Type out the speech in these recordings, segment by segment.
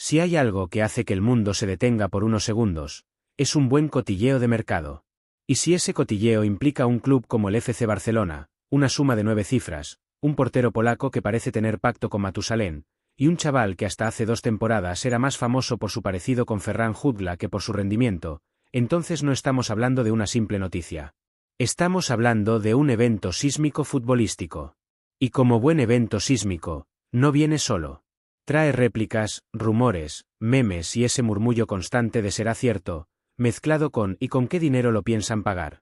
Si hay algo que hace que el mundo se detenga por unos segundos, es un buen cotilleo de mercado. Y si ese cotilleo implica un club como el FC Barcelona, una suma de 9 cifras, un portero polaco que parece tener pacto con Matusalén, y un chaval que hasta hace 2 temporadas era más famoso por su parecido con Ferran Jutgla que por su rendimiento, entonces no estamos hablando de una simple noticia. Estamos hablando de un evento sísmico futbolístico. Y como buen evento sísmico, no viene solo. Trae réplicas, rumores, memes y ese murmullo constante de será cierto, mezclado con ¿y con qué dinero lo piensan pagar?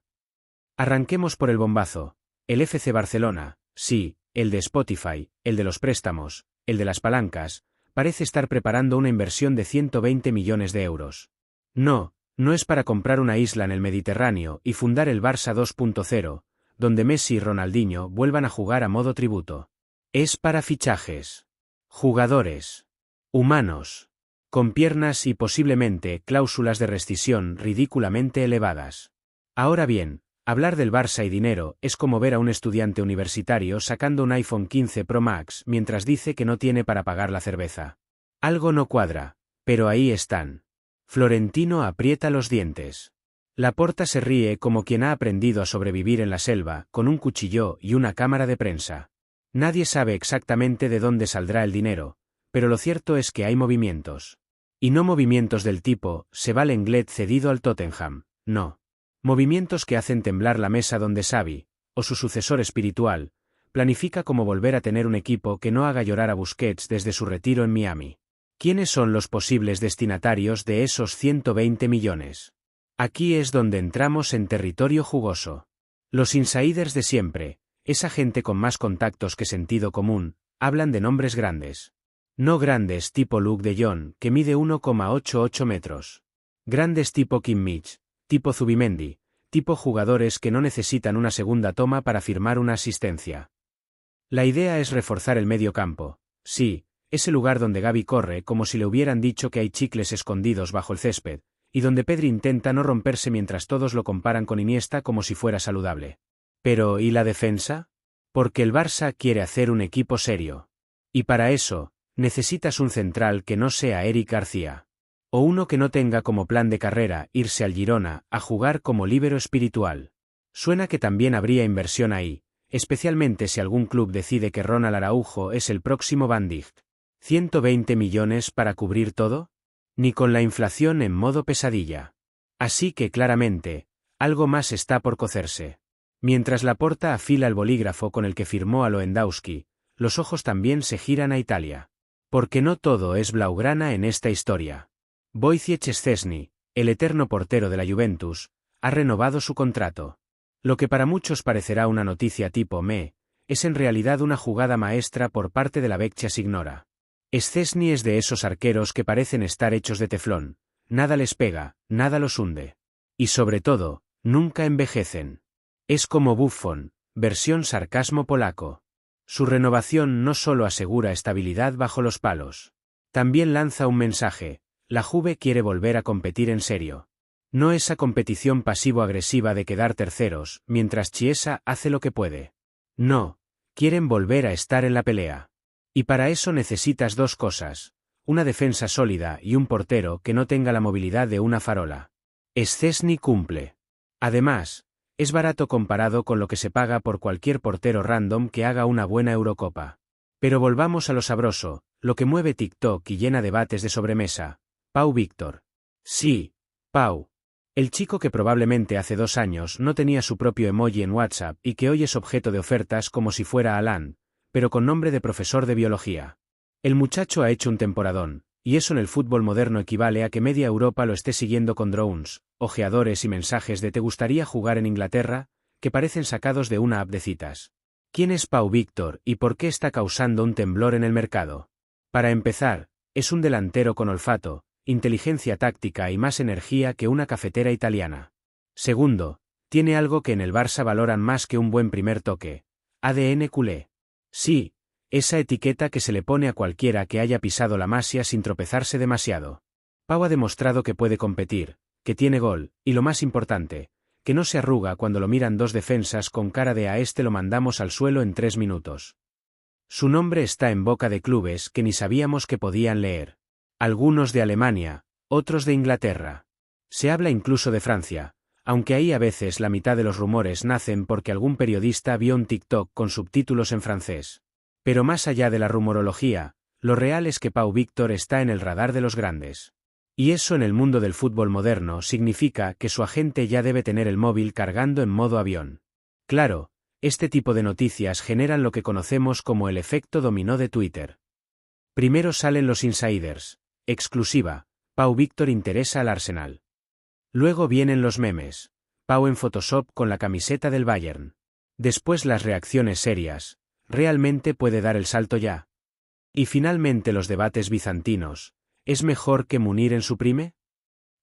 Arranquemos por el bombazo. El FC Barcelona, sí, el de Spotify, el de los préstamos, el de las palancas, parece estar preparando una inversión de 120 millones de euros. No es para comprar una isla en el Mediterráneo y fundar el Barça 2.0, donde Messi y Ronaldinho vuelvan a jugar a modo tributo. Es para fichajes. Jugadores. Humanos. Con piernas y posiblemente cláusulas de rescisión ridículamente elevadas. Ahora bien, hablar del Barça y dinero es como ver a un estudiante universitario sacando un iPhone 15 Pro Max mientras dice que no tiene para pagar la cerveza. Algo no cuadra, pero ahí están. Florentino aprieta los dientes. Laporta se ríe como quien ha aprendido a sobrevivir en la selva, con un cuchillo y una cámara de prensa. Nadie sabe exactamente de dónde saldrá el dinero, pero lo cierto es que hay movimientos. Y no movimientos del tipo, se va Lenglet cedido al Tottenham, no. Movimientos que hacen temblar la mesa donde Xavi, o su sucesor espiritual, planifica cómo volver a tener un equipo que no haga llorar a Busquets desde su retiro en Miami. ¿Quiénes son los posibles destinatarios de esos 120 millones? Aquí es donde entramos en territorio jugoso. Los insiders de siempre, esa gente con más contactos que sentido común, hablan de nombres grandes. No grandes tipo Luke de Jong, que mide 1,88 metros. Grandes tipo Kimmich, tipo Zubimendi, tipo jugadores que no necesitan una segunda toma para firmar una asistencia. La idea es reforzar el medio campo, sí, ese lugar donde Gavi corre como si le hubieran dicho que hay chicles escondidos bajo el césped, y donde Pedri intenta no romperse mientras todos lo comparan con Iniesta como si fuera saludable. Pero, ¿y la defensa? Porque el Barça quiere hacer un equipo serio. Y para eso, necesitas un central que no sea Eric García. O uno que no tenga como plan de carrera irse al Girona a jugar como líbero espiritual. Suena que también habría inversión ahí, especialmente si algún club decide que Ronald Araujo es el próximo Van Dijk. ¿120 millones para cubrir todo? Ni con la inflación en modo pesadilla. Así que claramente, algo más está por cocerse. Mientras Laporta afila el bolígrafo con el que firmó a Lewandowski, los ojos también se giran a Italia. Porque no todo es blaugrana en esta historia. Wojciech Szczęsny, el eterno portero de la Juventus, ha renovado su contrato. Lo que para muchos parecerá una noticia tipo es en realidad una jugada maestra por parte de la Vecchia Signora. Szczęsny es de esos arqueros que parecen estar hechos de teflón, nada les pega, nada los hunde. Y sobre todo, nunca envejecen. Es como Buffon, versión sarcasmo polaco. Su renovación no solo asegura estabilidad bajo los palos. También lanza un mensaje, la Juve quiere volver a competir en serio. No esa competición pasivo-agresiva de quedar terceros, mientras Chiesa hace lo que puede. No, quieren volver a estar en la pelea. Y para eso necesitas 2 cosas, una defensa sólida y un portero que no tenga la movilidad de una farola. Szczęsny cumple. Además, es barato comparado con lo que se paga por cualquier portero random que haga una buena Eurocopa. Pero volvamos a lo sabroso, lo que mueve TikTok y llena debates de sobremesa. Pau Víctor. Sí, Pau. El chico que probablemente hace 2 años no tenía su propio emoji en WhatsApp y que hoy es objeto de ofertas como si fuera Alan, pero con nombre de profesor de biología. El muchacho ha hecho un temporadón, y eso en el fútbol moderno equivale a que media Europa lo esté siguiendo con drones, ojeadores y mensajes de ¿te gustaría jugar en Inglaterra?, que parecen sacados de una app de citas. ¿Quién es Pau Víctor y por qué está causando un temblor en el mercado? Para empezar, es un delantero con olfato, inteligencia táctica y más energía que una cafetera italiana. Segundo, tiene algo que en el Barça valoran más que un buen primer toque: ADN culé. Sí, esa etiqueta que se le pone a cualquiera que haya pisado la Masia sin tropezarse demasiado. Pau ha demostrado que puede competir, que tiene gol, y lo más importante, que no se arruga cuando lo miran 2 defensas con cara de a este lo mandamos al suelo en 3 minutos. Su nombre está en boca de clubes que ni sabíamos que podían leer. Algunos de Alemania, otros de Inglaterra. Se habla incluso de Francia, aunque ahí a veces la mitad de los rumores nacen porque algún periodista vio un TikTok con subtítulos en francés. Pero más allá de la rumorología, lo real es que Pau Víctor está en el radar de los grandes. Y eso en el mundo del fútbol moderno significa que su agente ya debe tener el móvil cargando en modo avión. Claro, este tipo de noticias generan lo que conocemos como el efecto dominó de Twitter. Primero salen los insiders. Exclusiva, Pau Víctor interesa al Arsenal. Luego vienen los memes. Pau en Photoshop con la camiseta del Bayern. Después las reacciones serias. ¿Realmente puede dar el salto ya? Y finalmente los debates bizantinos. ¿Es mejor que Munir en su prime?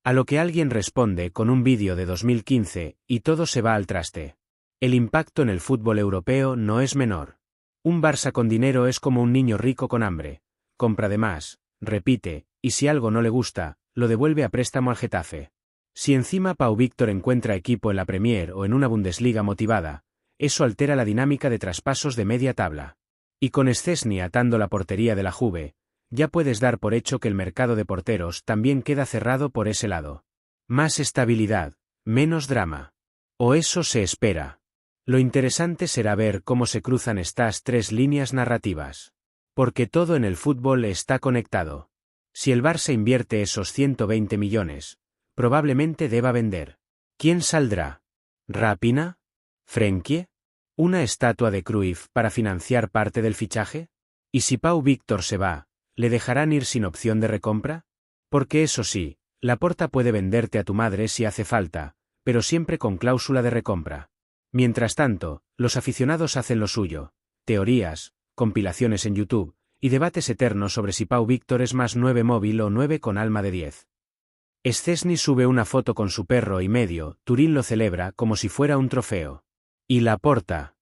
A lo que alguien responde con un vídeo de 2015, y todo se va al traste. El impacto en el fútbol europeo no es menor. Un Barça con dinero es como un niño rico con hambre. Compra de más, repite, y si algo no le gusta, lo devuelve a préstamo al Getafe. Si encima Pau Víctor encuentra equipo en la Premier o en una Bundesliga motivada, eso altera la dinámica de traspasos de media tabla. Y con Szczęsny atando la portería de la Juve, ya puedes dar por hecho que el mercado de porteros también queda cerrado por ese lado. Más estabilidad, menos drama. O eso se espera. Lo interesante será ver cómo se cruzan estas tres líneas narrativas. Porque todo en el fútbol está conectado. Si el Barça invierte esos 120 millones, probablemente deba vender. ¿Quién saldrá? ¿Rapina? ¿Frenkie? ¿Una estatua de Cruyff para financiar parte del fichaje? ¿Y si Pau Víctor se va, le dejarán ir sin opción de recompra? Porque eso sí, Laporta puede venderte a tu madre si hace falta, pero siempre con cláusula de recompra. Mientras tanto, los aficionados hacen lo suyo, teorías, compilaciones en YouTube, y debates eternos sobre si Pau Víctor es más 9 móvil o 9 con alma de 10. Szczęsny sube una foto con su perro y medio, Turín lo celebra como si fuera un trofeo. Y Laporta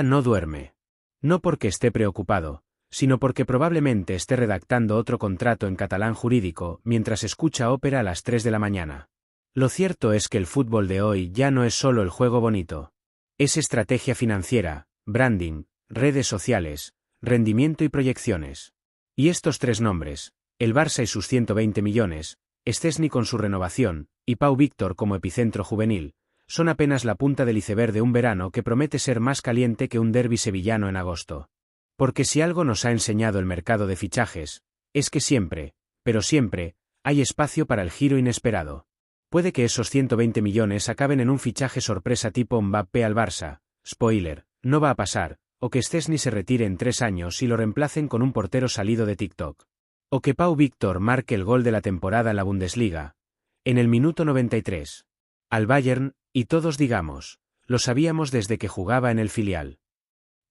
no duerme. No porque esté preocupado, sino porque probablemente esté redactando otro contrato en catalán jurídico mientras escucha ópera a las 3 de la mañana. Lo cierto es que el fútbol de hoy ya no es solo el juego bonito. Es estrategia financiera, branding, redes sociales, rendimiento y proyecciones. Y estos tres nombres, el Barça y sus 120 millones, Szczęsny con su renovación, y Pau Víctor como epicentro juvenil, son apenas la punta del iceberg de un verano que promete ser más caliente que un derbi sevillano en agosto. Porque si algo nos ha enseñado el mercado de fichajes, es que siempre, pero siempre, hay espacio para el giro inesperado. Puede que esos 120 millones acaben en un fichaje sorpresa tipo Mbappé al Barça, spoiler, no va a pasar, o que Szczęsny se retire en 3 años y lo reemplacen con un portero salido de TikTok. O que Pau Víctor marque el gol de la temporada en la Bundesliga, en el minuto 93. Al Bayern, y todos digamos, lo sabíamos desde que jugaba en el filial.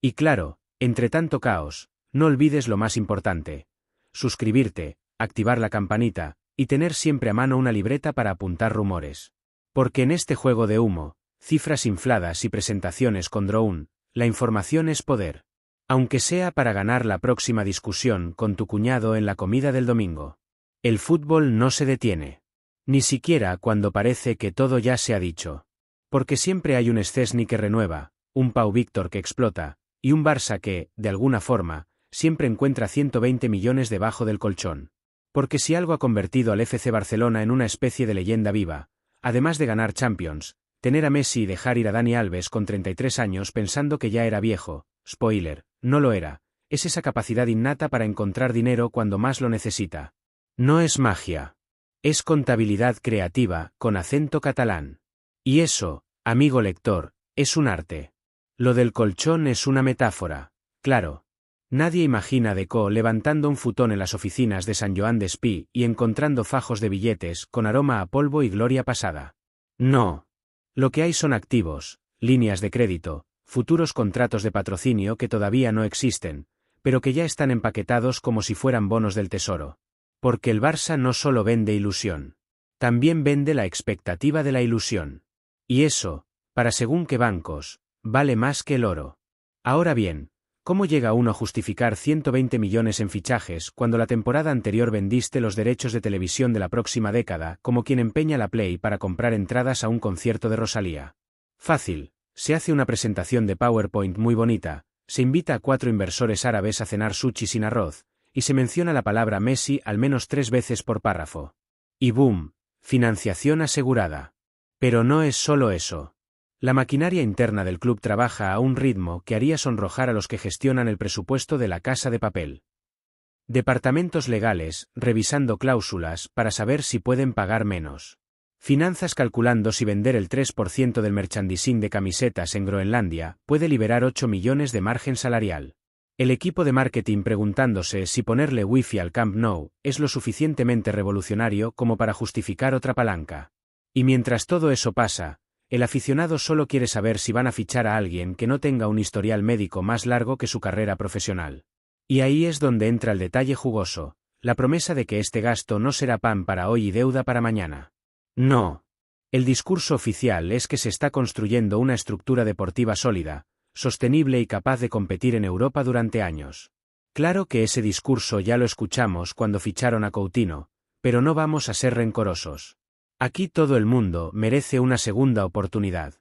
Y claro, entre tanto caos, no olvides lo más importante. Suscribirte, activar la campanita, y tener siempre a mano una libreta para apuntar rumores. Porque en este juego de humo, cifras infladas y presentaciones con drone, la información es poder. Aunque sea para ganar la próxima discusión con tu cuñado en la comida del domingo. El fútbol no se detiene. Ni siquiera cuando parece que todo ya se ha dicho. Porque siempre hay un Szczęsny que renueva, un Pau Víctor que explota, y un Barça que, de alguna forma, siempre encuentra 120 millones debajo del colchón. Porque si algo ha convertido al FC Barcelona en una especie de leyenda viva, además de ganar Champions, tener a Messi y dejar ir a Dani Alves con 33 años pensando que ya era viejo, spoiler, no lo era, es esa capacidad innata para encontrar dinero cuando más lo necesita. No es magia. Es contabilidad creativa, con acento catalán. Y eso, amigo lector, es un arte. Lo del colchón es una metáfora, claro. Nadie imagina a Deco levantando un futón en las oficinas de San Joan d'Espí y encontrando fajos de billetes con aroma a polvo y gloria pasada. No. Lo que hay son activos, líneas de crédito, futuros contratos de patrocinio que todavía no existen, pero que ya están empaquetados como si fueran bonos del tesoro. Porque el Barça no solo vende ilusión. También vende la expectativa de la ilusión. Y eso, para según qué bancos, vale más que el oro. Ahora bien, ¿cómo llega uno a justificar 120 millones en fichajes cuando la temporada anterior vendiste los derechos de televisión de la próxima década como quien empeña la Play para comprar entradas a un concierto de Rosalía? Fácil, se hace una presentación de PowerPoint muy bonita, se invita a 4 inversores árabes a cenar sushi sin arroz, y se menciona la palabra Messi al menos 3 veces por párrafo. Y boom, financiación asegurada. Pero no es solo eso. La maquinaria interna del club trabaja a un ritmo que haría sonrojar a los que gestionan el presupuesto de La Casa de Papel. Departamentos legales, revisando cláusulas para saber si pueden pagar menos. Finanzas calculando si vender el 3% del merchandising de camisetas en Groenlandia puede liberar 8 millones de margen salarial. El equipo de marketing preguntándose si ponerle wifi al Camp Nou es lo suficientemente revolucionario como para justificar otra palanca. Y mientras todo eso pasa, el aficionado solo quiere saber si van a fichar a alguien que no tenga un historial médico más largo que su carrera profesional. Y ahí es donde entra el detalle jugoso, la promesa de que este gasto no será pan para hoy y deuda para mañana. No. El discurso oficial es que se está construyendo una estructura deportiva sólida, sostenible y capaz de competir en Europa durante años. Claro que ese discurso ya lo escuchamos cuando ficharon a Coutinho, pero no vamos a ser rencorosos. Aquí todo el mundo merece una segunda oportunidad.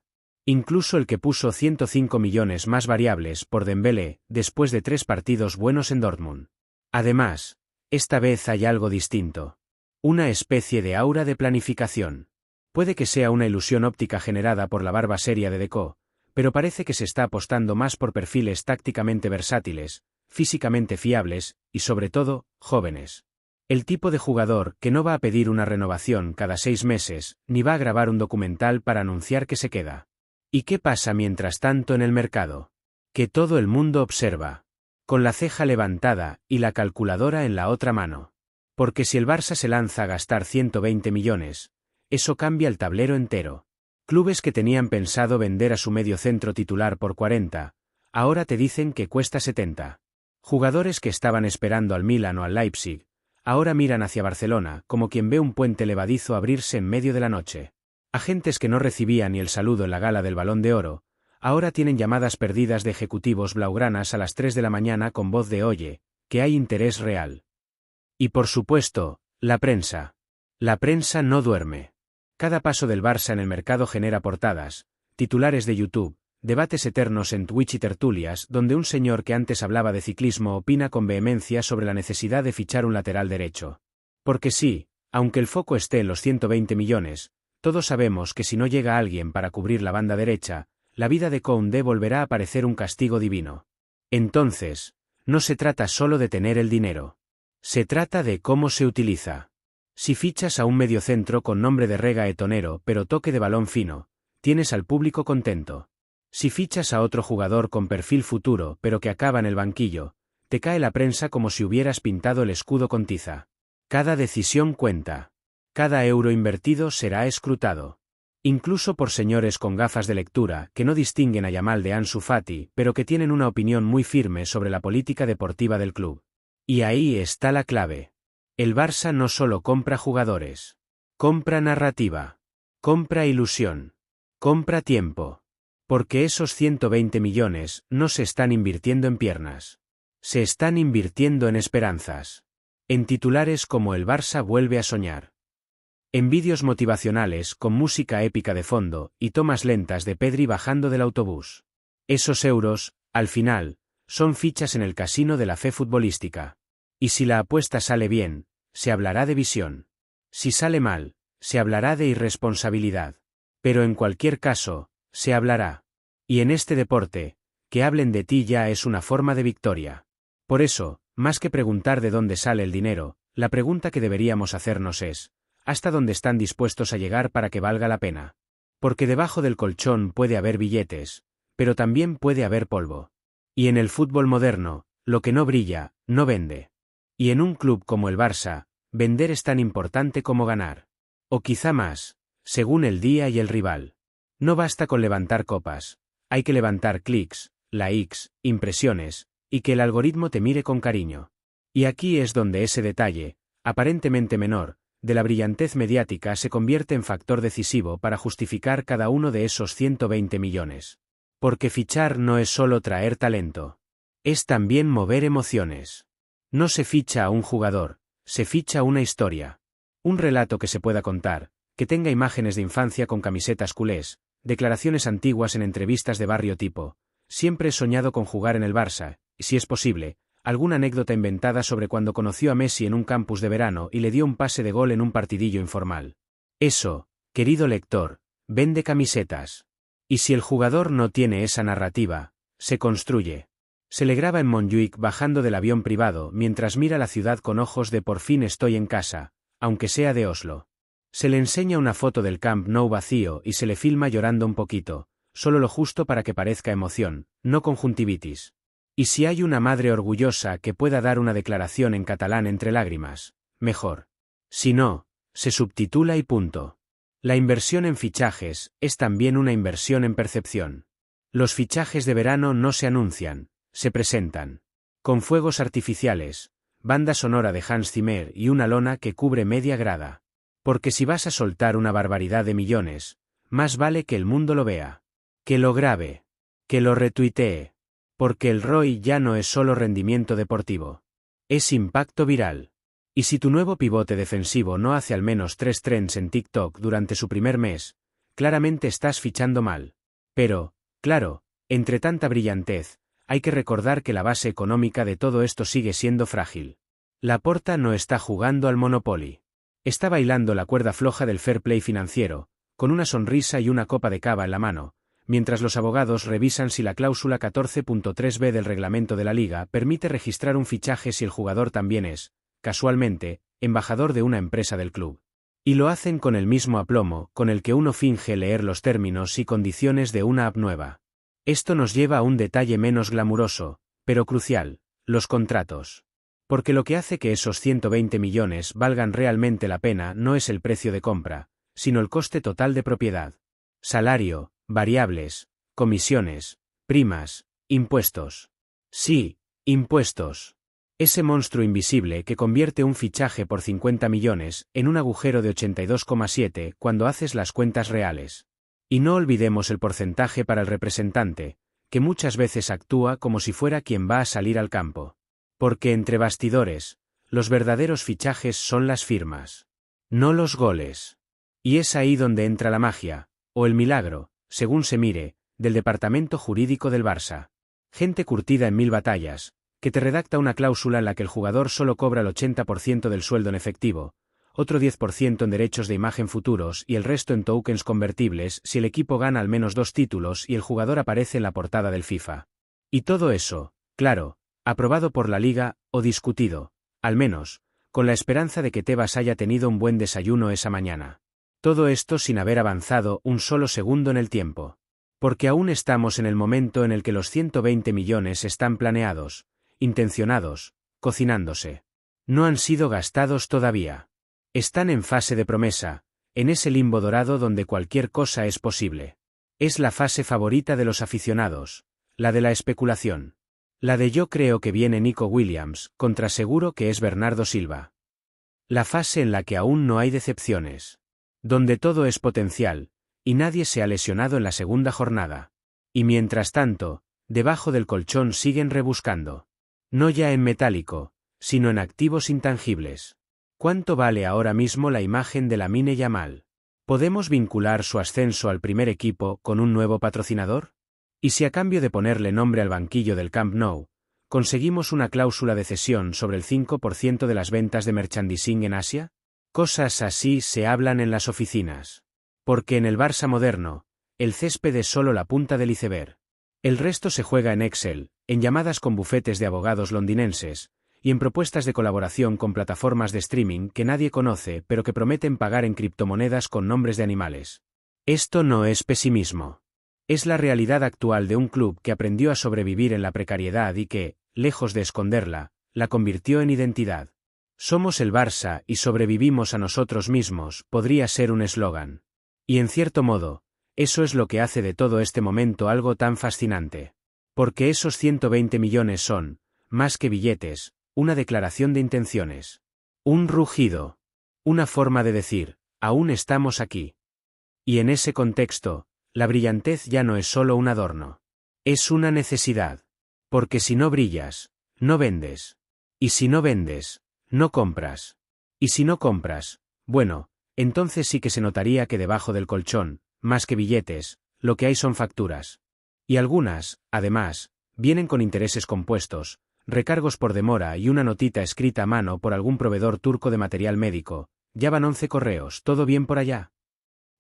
Incluso el que puso 105 millones más variables por Dembélé después de 3 partidos buenos en Dortmund. Además, esta vez hay algo distinto. Una especie de aura de planificación. Puede que sea una ilusión óptica generada por la barba seria de Deco, pero parece que se está apostando más por perfiles tácticamente versátiles, físicamente fiables, y sobre todo, jóvenes. El tipo de jugador que no va a pedir una renovación cada 6 meses, ni va a grabar un documental para anunciar que se queda. ¿Y qué pasa mientras tanto en el mercado? Que todo el mundo observa. Con la ceja levantada y la calculadora en la otra mano. Porque si el Barça se lanza a gastar 120 millones, eso cambia el tablero entero. Clubes que tenían pensado vender a su mediocentro titular por 40, ahora te dicen que cuesta 70. Jugadores que estaban esperando al Milan o al Leipzig, ahora miran hacia Barcelona como quien ve un puente levadizo abrirse en medio de la noche. Agentes que no recibían ni el saludo en la gala del Balón de Oro, ahora tienen llamadas perdidas de ejecutivos blaugranas a las 3 de la mañana con voz de oye, que hay interés real. Y por supuesto, la prensa. La prensa no duerme. Cada paso del Barça en el mercado genera portadas, titulares de YouTube, debates eternos en Twitch y tertulias donde un señor que antes hablaba de ciclismo opina con vehemencia sobre la necesidad de fichar un lateral derecho. Porque sí, aunque el foco esté en los 120 millones, todos sabemos que si no llega alguien para cubrir la banda derecha, la vida de Koundé volverá a parecer un castigo divino. Entonces, no se trata solo de tener el dinero. Se trata de cómo se utiliza. Si fichas a un mediocentro con nombre de regaetonero pero toque de balón fino, tienes al público contento. Si fichas a otro jugador con perfil futuro pero que acaba en el banquillo, te cae la prensa como si hubieras pintado el escudo con tiza. Cada decisión cuenta. Cada euro invertido será escrutado. Incluso por señores con gafas de lectura que no distinguen a Yamal de Ansu Fati pero que tienen una opinión muy firme sobre la política deportiva del club. Y ahí está la clave. El Barça no solo compra jugadores. Compra narrativa. Compra ilusión. Compra tiempo. Porque esos 120 millones no se están invirtiendo en piernas. Se están invirtiendo en esperanzas. En titulares como el Barça vuelve a soñar. En vídeos motivacionales con música épica de fondo y tomas lentas de Pedri bajando del autobús. Esos euros, al final, son fichas en el casino de la fe futbolística. Y si la apuesta sale bien, se hablará de visión. Si sale mal, se hablará de irresponsabilidad. Pero en cualquier caso, se hablará. Y en este deporte, que hablen de ti ya es una forma de victoria. Por eso, más que preguntar de dónde sale el dinero, la pregunta que deberíamos hacernos es, ¿hasta dónde están dispuestos a llegar para que valga la pena? Porque debajo del colchón puede haber billetes, pero también puede haber polvo. Y en el fútbol moderno, lo que no brilla, no vende. Y en un club como el Barça, vender es tan importante como ganar. O quizá más, según el día y el rival. No basta con levantar copas, hay que levantar clics, likes, impresiones, y que el algoritmo te mire con cariño. Y aquí es donde ese detalle, aparentemente menor, de la brillantez mediática se convierte en factor decisivo para justificar cada uno de esos 120 millones. Porque fichar no es solo traer talento. Es también mover emociones. No se ficha a un jugador, se ficha una historia. Un relato que se pueda contar, que tenga imágenes de infancia con camisetas culés, declaraciones antiguas en entrevistas de barrio tipo, siempre he soñado con jugar en el Barça, y si es posible, alguna anécdota inventada sobre cuando conoció a Messi en un campus de verano y le dio un pase de gol en un partidillo informal. Eso, querido lector, vende camisetas. Y si el jugador no tiene esa narrativa, se construye. Se le graba en Montjuic bajando del avión privado mientras mira la ciudad con ojos de por fin estoy en casa, aunque sea de Oslo. Se le enseña una foto del Camp Nou vacío y se le filma llorando un poquito, solo lo justo para que parezca emoción, no conjuntivitis. Y si hay una madre orgullosa que pueda dar una declaración en catalán entre lágrimas, mejor. Si no, se subtitula y punto. La inversión en fichajes es también una inversión en percepción. Los fichajes de verano no se anuncian, se presentan. Con fuegos artificiales, banda sonora de Hans Zimmer y una lona que cubre media grada. Porque si vas a soltar una barbaridad de millones, más vale que el mundo lo vea. Que lo grabe. Que lo retuitee. Porque el ROI ya no es solo rendimiento deportivo. Es impacto viral. Y si tu nuevo pivote defensivo no hace al menos 3 trends en TikTok durante su primer mes, claramente estás fichando mal. Pero, claro, entre tanta brillantez, hay que recordar que la base económica de todo esto sigue siendo frágil. Laporta no está jugando al Monopoly. Está bailando la cuerda floja del fair play financiero, con una sonrisa y una copa de cava en la mano, mientras los abogados revisan si la cláusula 14.3b del reglamento de la liga permite registrar un fichaje si el jugador también es, casualmente, embajador de una empresa del club. Y lo hacen con el mismo aplomo con el que uno finge leer los términos y condiciones de una app nueva. Esto nos lleva a un detalle menos glamuroso, pero crucial, los contratos. Porque lo que hace que esos 120 millones valgan realmente la pena no es el precio de compra, sino el coste total de propiedad. Salario, variables, comisiones, primas, impuestos. Sí, impuestos. Ese monstruo invisible que convierte un fichaje por 50 millones en un agujero de 82,7 cuando haces las cuentas reales. Y no olvidemos el porcentaje para el representante, que muchas veces actúa como si fuera quien va a salir al campo. Porque entre bastidores, los verdaderos fichajes son las firmas. No los goles. Y es ahí donde entra la magia, o el milagro, según se mire, del departamento jurídico del Barça. Gente curtida en 1000 batallas, que te redacta una cláusula en la que el jugador solo cobra el 80% del sueldo en efectivo, otro 10% en derechos de imagen futuros y el resto en tokens convertibles si el equipo gana al menos 2 títulos y el jugador aparece en la portada del FIFA. Y todo eso, claro, aprobado por la liga, o discutido, al menos, con la esperanza de que Tebas haya tenido un buen desayuno esa mañana. Todo esto sin haber avanzado un solo segundo en el tiempo. Porque aún estamos en el momento en el que los 120 millones están planeados, intencionados, cocinándose. No han sido gastados todavía. Están en fase de promesa, en ese limbo dorado donde cualquier cosa es posible. Es la fase favorita de los aficionados, la de la especulación. La de yo creo que viene Nico Williams, contra seguro que es Bernardo Silva. La fase en la que aún no hay decepciones. Donde todo es potencial, y nadie se ha lesionado en la segunda jornada. Y mientras tanto, debajo del colchón siguen rebuscando. No ya en metálico, sino en activos intangibles. ¿Cuánto vale ahora mismo la imagen de Lamine Yamal? ¿Podemos vincular su ascenso al primer equipo con un nuevo patrocinador? ¿Y si a cambio de ponerle nombre al banquillo del Camp Nou, conseguimos una cláusula de cesión sobre el 5% de las ventas de merchandising en Asia? Cosas así se hablan en las oficinas. Porque en el Barça moderno, el césped es solo la punta del iceberg. El resto se juega en Excel, en llamadas con bufetes de abogados londinenses, y en propuestas de colaboración con plataformas de streaming que nadie conoce pero que prometen pagar en criptomonedas con nombres de animales. Esto no es pesimismo. Es la realidad actual de un club que aprendió a sobrevivir en la precariedad y que, lejos de esconderla, la convirtió en identidad. Somos el Barça y sobrevivimos a nosotros mismos, podría ser un eslogan. Y en cierto modo, eso es lo que hace de todo este momento algo tan fascinante. Porque esos 120 millones son, más que billetes, una declaración de intenciones. Un rugido. Una forma de decir, aún estamos aquí. Y en ese contexto, la brillantez ya no es solo un adorno. Es una necesidad. Porque si no brillas, no vendes. Y si no vendes, no compras. Y si no compras, bueno, entonces sí que se notaría que debajo del colchón, más que billetes, lo que hay son facturas. Y algunas, además, vienen con intereses compuestos, recargos por demora y una notita escrita a mano por algún proveedor turco de material médico. Ya van 11 correos, ¿todo bien por allá?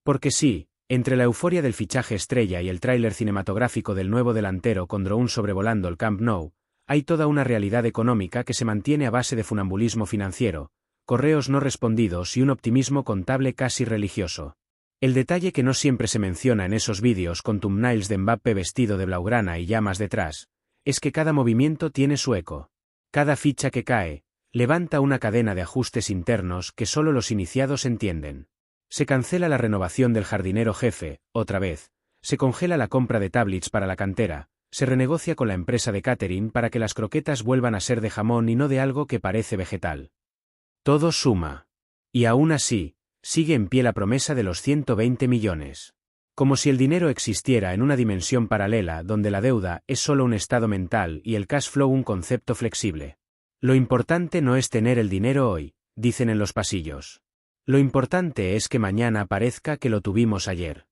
Porque sí, entre la euforia del fichaje estrella y el tráiler cinematográfico del nuevo delantero con dron sobrevolando el Camp Nou, hay toda una realidad económica que se mantiene a base de funambulismo financiero, correos no respondidos y un optimismo contable casi religioso. El detalle que no siempre se menciona en esos vídeos con thumbnails de Mbappé vestido de blaugrana y llamas detrás, es que cada movimiento tiene su eco. Cada ficha que cae, levanta una cadena de ajustes internos que solo los iniciados entienden. Se cancela la renovación del jardinero jefe, otra vez, se congela la compra de tablets para la cantera, se renegocia con la empresa de catering para que las croquetas vuelvan a ser de jamón y no de algo que parece vegetal. Todo suma. Y aún así, sigue en pie la promesa de los 120 millones. Como si el dinero existiera en una dimensión paralela donde la deuda es solo un estado mental y el cash flow un concepto flexible. Lo importante no es tener el dinero hoy, dicen en los pasillos. Lo importante es que mañana parezca que lo tuvimos ayer.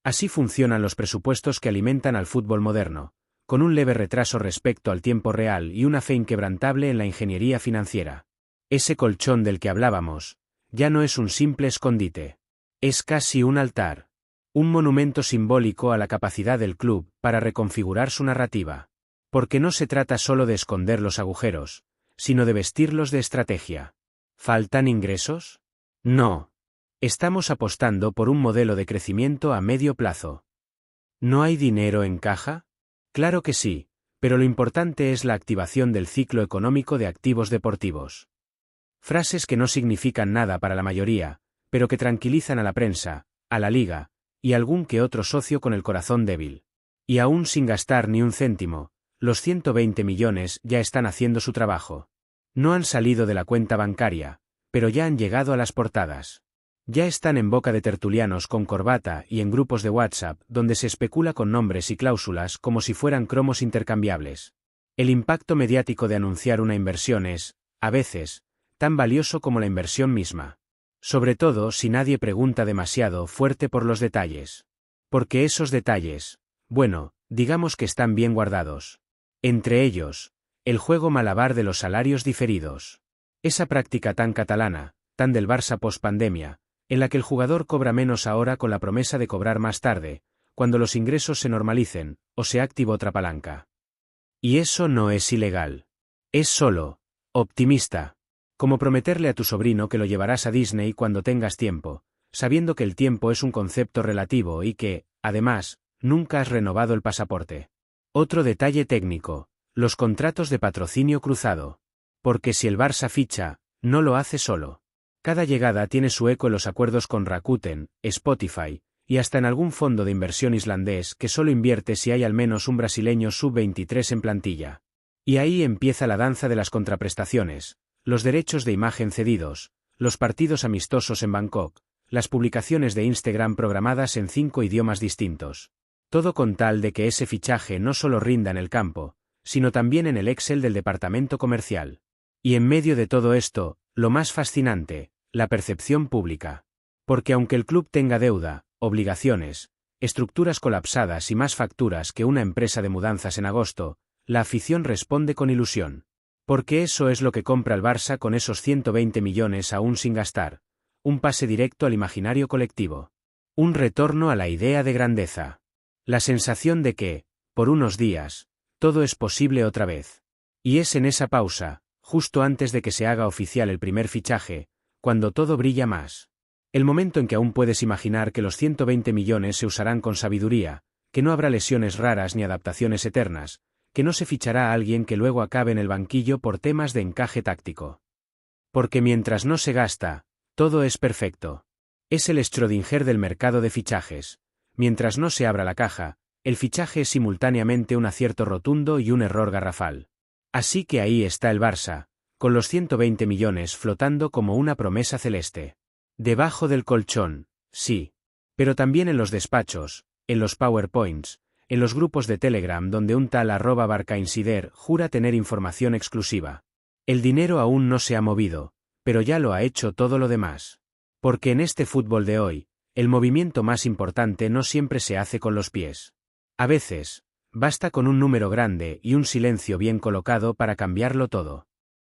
Así funcionan los presupuestos que alimentan al fútbol moderno, con un leve retraso respecto al tiempo real y una fe inquebrantable en la ingeniería financiera. Ese colchón del que hablábamos, ya no es un simple escondite. Es casi un altar. Un monumento simbólico a la capacidad del club para reconfigurar su narrativa. Porque no se trata solo de esconder los agujeros, sino de vestirlos de estrategia. ¿Faltan ingresos? No. Estamos apostando por un modelo de crecimiento a medio plazo. ¿No hay dinero en caja? Claro que sí, pero lo importante es la activación del ciclo económico de activos deportivos. Frases que no significan nada para la mayoría, pero que tranquilizan a la prensa, a la liga, y algún que otro socio con el corazón débil. Y aún sin gastar ni un céntimo, los 120 millones ya están haciendo su trabajo. No han salido de la cuenta bancaria, pero ya han llegado a las portadas. Ya están en boca de tertulianos con corbata y en grupos de WhatsApp donde se especula con nombres y cláusulas como si fueran cromos intercambiables. El impacto mediático de anunciar una inversión es, a veces, tan valioso como la inversión misma. Sobre todo si nadie pregunta demasiado fuerte por los detalles. Porque esos detalles, bueno, digamos que están bien guardados. Entre ellos, el juego malabar de los salarios diferidos. Esa práctica tan catalana, tan del Barça post-pandemia, en la que el jugador cobra menos ahora con la promesa de cobrar más tarde, cuando los ingresos se normalicen, o se activa otra palanca. Y eso no es ilegal. Es solo optimista. Como prometerle a tu sobrino que lo llevarás a Disney cuando tengas tiempo, sabiendo que el tiempo es un concepto relativo y que, además, nunca has renovado el pasaporte. Otro detalle técnico, los contratos de patrocinio cruzado. Porque si el Barça ficha, no lo hace solo. Cada llegada tiene su eco en los acuerdos con Rakuten, Spotify, y hasta en algún fondo de inversión islandés que solo invierte si hay al menos un brasileño sub-23 en plantilla. Y ahí empieza la danza de las contraprestaciones. Los derechos de imagen cedidos, los partidos amistosos en Bangkok, las publicaciones de Instagram programadas en 5 idiomas distintos. Todo con tal de que ese fichaje no solo rinda en el campo, sino también en el Excel del departamento comercial. Y en medio de todo esto, lo más fascinante, la percepción pública. Porque aunque el club tenga deuda, obligaciones, estructuras colapsadas y más facturas que una empresa de mudanzas en agosto, la afición responde con ilusión. Porque eso es lo que compra el Barça con esos 120 millones aún sin gastar. Un pase directo al imaginario colectivo. Un retorno a la idea de grandeza. La sensación de que, por unos días, todo es posible otra vez. Y es en esa pausa, justo antes de que se haga oficial el primer fichaje, cuando todo brilla más. El momento en que aún puedes imaginar que los 120 millones se usarán con sabiduría, que no habrá lesiones raras ni adaptaciones eternas, que no se fichará a alguien que luego acabe en el banquillo por temas de encaje táctico. Porque mientras no se gasta, todo es perfecto. Es el Schrödinger del mercado de fichajes. Mientras no se abra la caja, el fichaje es simultáneamente un acierto rotundo y un error garrafal. Así que ahí está el Barça, con los 120 millones flotando como una promesa celeste. Debajo del colchón, sí. Pero también en los despachos, en los PowerPoints, en los grupos de Telegram donde un tal @Barcainsider jura tener información exclusiva. El dinero aún no se ha movido, pero ya lo ha hecho todo lo demás. Porque en este fútbol de hoy, el movimiento más importante no siempre se hace con los pies. A veces, Basta con un número grande y un silencio bien colocado para cambiarlo todo.